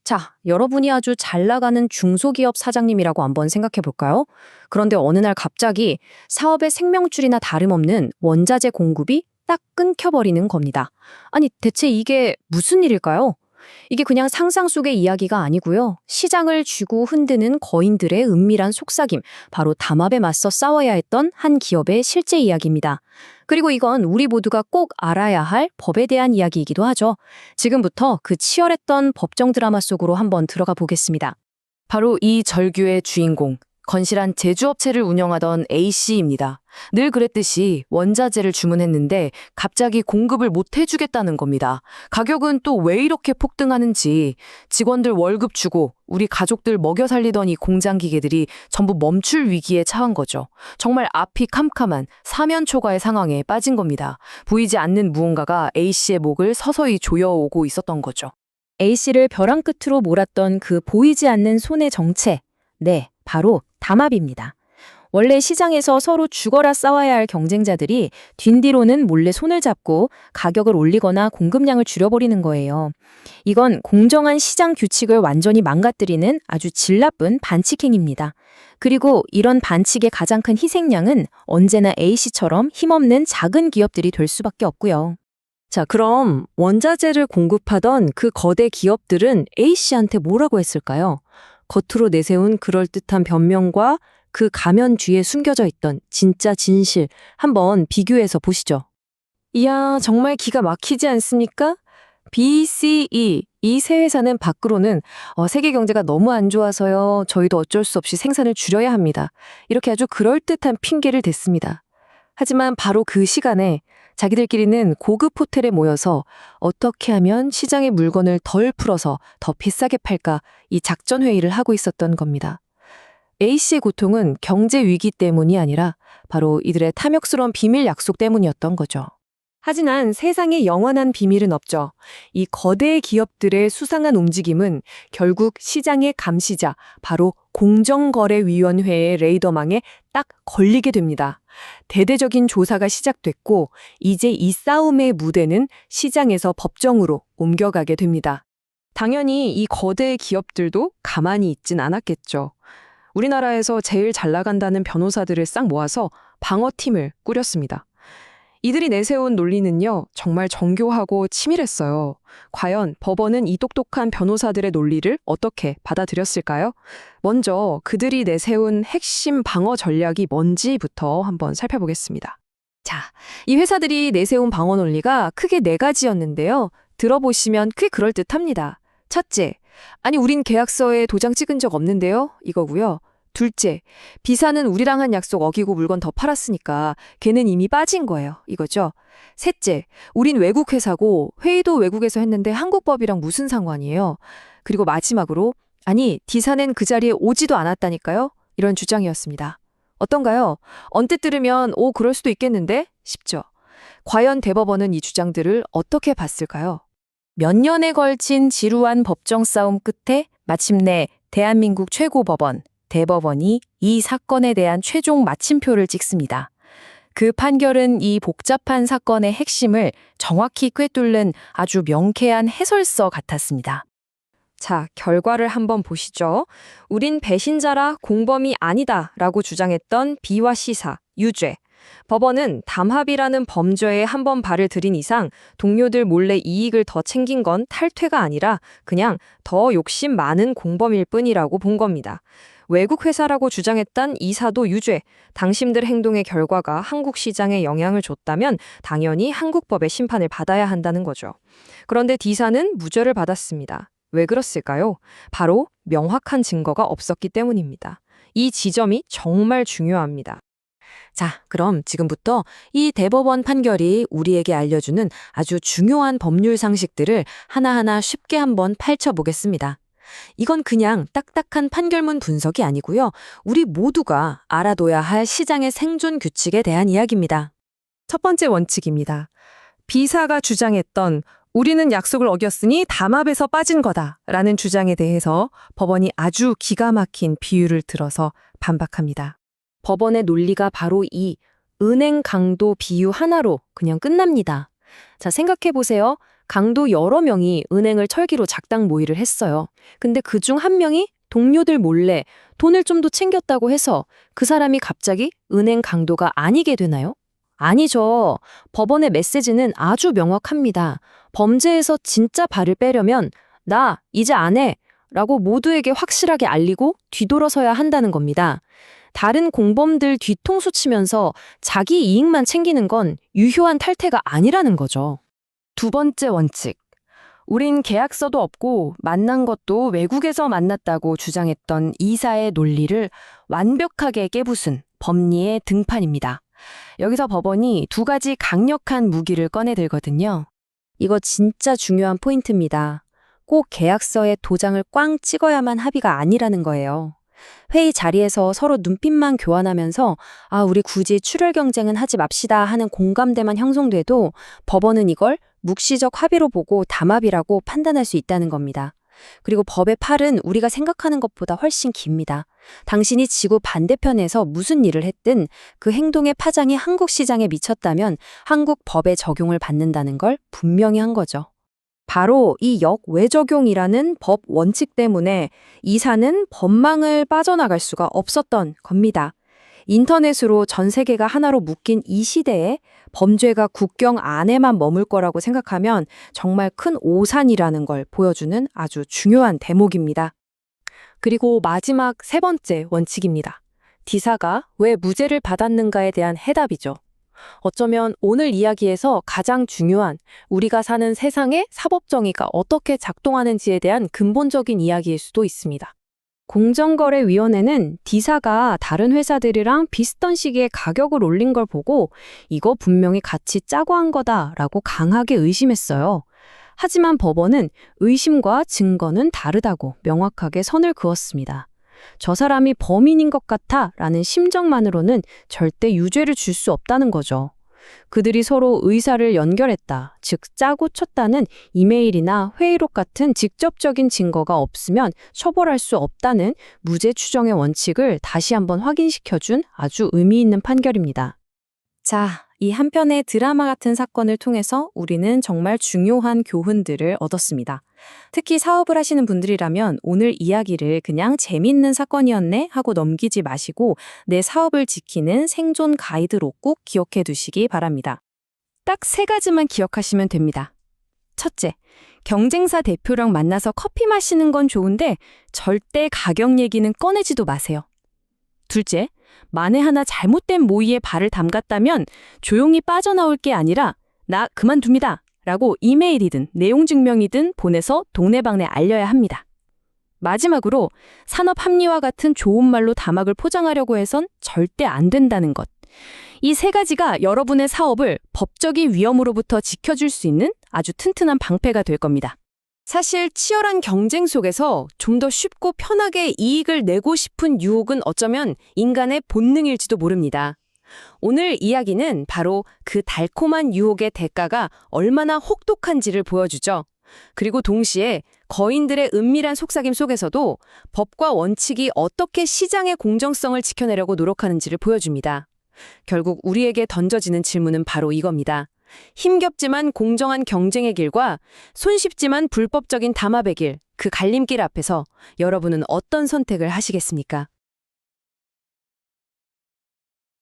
자, 여러분이 아주 잘 나가는 중소기업 사장님이라고 한번 생각해 볼까요? 그런데 어느 날 갑자기 사업의 생명줄이나 다름없는 원자재 공급이 딱 끊겨버리는 겁니다. 아니, 대체 이게 무슨 일일까요? 이게 그냥 상상 속의 이야기가 아니고요. 시장을 쥐고 흔드는 거인들의 은밀한 속삭임, 바로 담합에 맞서 싸워야 했던 한 기업의 실제 이야기입니다. 그리고 이건 우리 모두가 꼭 알아야 할 법에 대한 이야기이기도 하죠. 지금부터 그 치열했던 법정 드라마 속으로 한번 들어가 보겠습니다. 바로 이 절규의 주인공, 건실한 제조업체를 운영하던 A씨입니다. 늘 그랬듯이 원자재를 주문했는데 갑자기 공급을 못 해주겠다는 겁니다. 가격은 또 왜 이렇게 폭등하는지, 직원들 월급 주고 우리 가족들 먹여 살리던 이 공장 기계들이 전부 멈출 위기에 처한 거죠. 정말 앞이 캄캄한 사면초가의 상황에 빠진 겁니다. 보이지 않는 무언가가 A씨의 목을 서서히 조여오고 있었던 거죠. A씨를 벼랑 끝으로 몰았던 그 보이지 않는 손의 정체. 네, 바로 담합입니다. 원래 시장에서 서로 죽어라 싸워야 할 경쟁자들이 뒷뒤로는 몰래 손을 잡고 가격을 올리거나 공급량을 줄여버리는 거예요. 이건 공정한 시장 규칙을 완전히 망가뜨리는 아주 질 나쁜 반칙행위입니다. 그리고 이런 반칙의 가장 큰 희생양은 언제나 A씨처럼 힘없는 작은 기업들이 될 수밖에 없고요. 자, 그럼 원자재를 공급하던 그 거대 기업들은 A씨한테 뭐라고 했을까요? 겉으로 내세운 그럴듯한 변명과 그 가면 뒤에 숨겨져 있던 진짜 진실, 한번 비교해서 보시죠. 이야, 정말 기가 막히지 않습니까? BCE, 이 세 회사는 밖으로는 세계 경제가 너무 안 좋아서요. 저희도 어쩔 수 없이 생산을 줄여야 합니다. 이렇게 아주 그럴듯한 핑계를 댔습니다. 하지만 바로 그 시간에 자기들끼리는 고급 호텔에 모여서 어떻게 하면 시장의 물건을 덜 풀어서 더 비싸게 팔까, 이 작전 회의를 하고 있었던 겁니다. A씨의 고통은 경제 위기 때문이 아니라 바로 이들의 탐욕스러운 비밀 약속 때문이었던 거죠. 하지만 세상에 영원한 비밀은 없죠. 이 거대 기업들의 수상한 움직임은 결국 시장의 감시자, 바로 공정거래위원회의 레이더망에 딱 걸리게 됩니다. 대대적인 조사가 시작됐고 이제 이 싸움의 무대는 시장에서 법정으로 옮겨가게 됩니다. 당연히 이 거대 기업들도 가만히 있진 않았겠죠. 우리나라에서 제일 잘 나간다는 변호사들을 싹 모아서 방어팀을 꾸렸습니다. 이들이 내세운 논리는요, 정말 정교하고 치밀했어요. 과연 법원은 이 똑똑한 변호사들의 논리를 어떻게 받아들였을까요? 먼저 그들이 내세운 핵심 방어 전략이 뭔지부터 한번 살펴보겠습니다. 자, 이 회사들이 내세운 방어 논리가 크게 네 가지였는데요. 들어보시면 꽤 그럴듯합니다. 첫째, 아니 우린 계약서에 도장 찍은 적 없는데요? 이거고요. 둘째, B사는 우리랑 한 약속 어기고 물건 더 팔았으니까 걔는 이미 빠진 거예요. 이거죠. 셋째, 우린 외국 회사고 회의도 외국에서 했는데 한국 법이랑 무슨 상관이에요. 그리고 마지막으로, 아니 D사는 그 자리에 오지도 않았다니까요. 이런 주장이었습니다. 어떤가요? 언뜻 들으면 그럴 수도 있겠는데 싶죠. 과연 대법원은 이 주장들을 어떻게 봤을까요? 몇 년에 걸친 지루한 법정 싸움 끝에 마침내 대한민국 최고법원, 대법원이 이 사건에 대한 최종 마침표를 찍습니다. 그 판결은 이 복잡한 사건의 핵심을 정확히 꿰뚫는 아주 명쾌한 해설서 같았습니다. 자, 결과를 한번 보시죠. 우린 배신자라 공범이 아니다 라고 주장했던 B와 C사, 유죄. 법원은 담합이라는 범죄에 한번 발을 들인 이상 동료들 몰래 이익을 더 챙긴 건 탈퇴가 아니라 그냥 더 욕심 많은 공범일 뿐이라고 본 겁니다. 외국 회사라고 주장했던 이사도 유죄. 당신들 행동의 결과가 한국 시장에 영향을 줬다면 당연히 한국법의 심판을 받아야 한다는 거죠. 그런데 D사는 무죄를 받았습니다. 왜 그랬을까요? 바로 명확한 증거가 없었기 때문입니다. 이 지점이 정말 중요합니다. 자, 그럼 지금부터 이 대법원 판결이 우리에게 알려주는 아주 중요한 법률 상식들을 하나하나 쉽게 한번 펼쳐보겠습니다. 이건 그냥 딱딱한 판결문 분석이 아니고요. 우리 모두가 알아둬야 할 시장의 생존 규칙에 대한 이야기입니다. 첫 번째 원칙입니다. B사가 주장했던 우리는 약속을 어겼으니 담합에서 빠진 거다 라는 주장에 대해서 법원이 아주 기가 막힌 비유를 들어서 반박합니다. 법원의 논리가 바로 이 은행 강도 비유 하나로 그냥 끝납니다. 자, 생각해 보세요. 강도 여러 명이 은행을 철기로 작당 모의를 했어요. 근데 그중 한 명이 동료들 몰래 돈을 좀 더 챙겼다고 해서 그 사람이 갑자기 은행 강도가 아니게 되나요? 아니죠. 법원의 메시지는 아주 명확합니다. 범죄에서 진짜 발을 빼려면 나 이제 안 해 라고 모두에게 확실하게 알리고 뒤돌아서야 한다는 겁니다. 다른 공범들 뒤통수 치면서 자기 이익만 챙기는 건 유효한 탈퇴가 아니라는 거죠. 두 번째 원칙. 우린 계약서도 없고 만난 것도 외국에서 만났다고 주장했던 이사의 논리를 완벽하게 깨부순 법리의 등판입니다. 여기서 법원이 두 가지 강력한 무기를 꺼내 들거든요. 이거 진짜 중요한 포인트입니다. 꼭 계약서에 도장을 꽝 찍어야만 합의가 아니라는 거예요. 회의 자리에서 서로 눈빛만 교환하면서 우리 굳이 출혈 경쟁은 하지 맙시다 하는 공감대만 형성돼도 법원은 이걸 묵시적 합의로 보고 담합이라고 판단할 수 있다는 겁니다. 그리고 법의 팔은 우리가 생각하는 것보다 훨씬 깁니다. 당신이 지구 반대편에서 무슨 일을 했든 그 행동의 파장이 한국 시장에 미쳤다면 한국 법에 적용을 받는다는 걸 분명히 한 거죠. 바로 이 역외적용이라는 법 원칙 때문에 이사는 법망을 빠져나갈 수가 없었던 겁니다. 인터넷으로 전 세계가 하나로 묶인 이 시대에 범죄가 국경 안에만 머물 거라고 생각하면 정말 큰 오산이라는 걸 보여주는 아주 중요한 대목입니다. 그리고 마지막 세 번째 원칙입니다. D사가 왜 무죄를 받았는가에 대한 해답이죠. 어쩌면 오늘 이야기에서 가장 중요한 우리가 사는 세상의 사법정의가 어떻게 작동하는지에 대한 근본적인 이야기일 수도 있습니다. 공정거래위원회는 D사가 다른 회사들이랑 비슷한 시기에 가격을 올린 걸 보고 이거 분명히 같이 짜고 한 거다라고 강하게 의심했어요. 하지만 법원은 의심과 증거는 다르다고 명확하게 선을 그었습니다. 저 사람이 범인인 것 같아 라는 심정만으로는 절대 유죄를 줄 수 없다는 거죠. 그들이 서로 의사를 연결했다, 즉 짜고 쳤다는 이메일이나 회의록 같은 직접적인 증거가 없으면 처벌할 수 없다는 무죄 추정의 원칙을 다시 한번 확인시켜준 아주 의미 있는 판결입니다. 자, 이 한 편의 드라마 같은 사건을 통해서 우리는 정말 중요한 교훈들을 얻었습니다. 특히 사업을 하시는 분들이라면 오늘 이야기를 그냥 재밌는 사건이었네 하고 넘기지 마시고 내 사업을 지키는 생존 가이드로 꼭 기억해 두시기 바랍니다. 딱 세 가지만 기억하시면 됩니다. 첫째, 경쟁사 대표랑 만나서 커피 마시는 건 좋은데 절대 가격 얘기는 꺼내지도 마세요. 둘째, 만에 하나 잘못된 모의에 발을 담갔다면 조용히 빠져나올 게 아니라 나 그만둡니다 라고 이메일이든 내용 증명이든 보내서 동네방네 알려야 합니다. 마지막으로 산업 합리화 같은 좋은 말로 담학을 포장하려고 해선 절대 안 된다는 것. 이 세 가지가 여러분의 사업을 법적인 위험으로부터 지켜줄 수 있는 아주 튼튼한 방패가 될 겁니다. 사실 치열한 경쟁 속에서 좀 더 쉽고 편하게 이익을 내고 싶은 유혹은 어쩌면 인간의 본능일지도 모릅니다. 오늘 이야기는 바로 그 달콤한 유혹의 대가가 얼마나 혹독한지를 보여주죠. 그리고 동시에 거인들의 은밀한 속삭임 속에서도 법과 원칙이 어떻게 시장의 공정성을 지켜내려고 노력하는지를 보여줍니다. 결국 우리에게 던져지는 질문은 바로 이겁니다. 힘겹지만 공정한 경쟁의 길과 손쉽지만 불법적인 담합의 길, 그 갈림길 앞에서 여러분은 어떤 선택을 하시겠습니까?